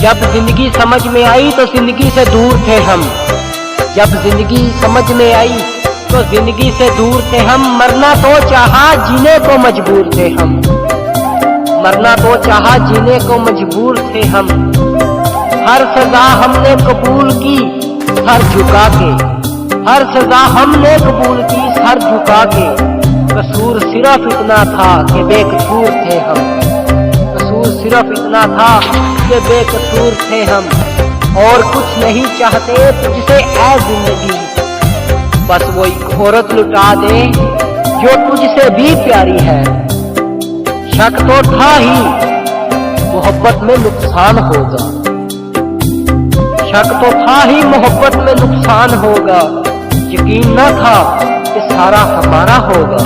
जब जिंदगी समझ में आई तो जिंदगी से दूर थे हम। जब जिंदगी समझ में आई तो जिंदगी से दूर थे हम। मरना तो चाहा जीने को मजबूर थे हम। मरना तो चाहा जीने को मजबूर थे हम। हर सजा हमने कबूल की सर झुका के। हर सजा हमने कबूल की सर झुका के। कसूर सिर्फ इतना था कि बेकसूर थे हम। कसूर सिर्फ इतना था कि बेकसूर थे हम। और कुछ नहीं चाहते तुझसे ऐ जिंदगी, बस वो एक औरत लुटा दे जो तुझसे भी प्यारी है। शक तो था ही मोहब्बत में नुकसान होगा। शक तो था ही मोहब्बत में नुकसान होगा। यकीन न था कि सारा हमारा होगा।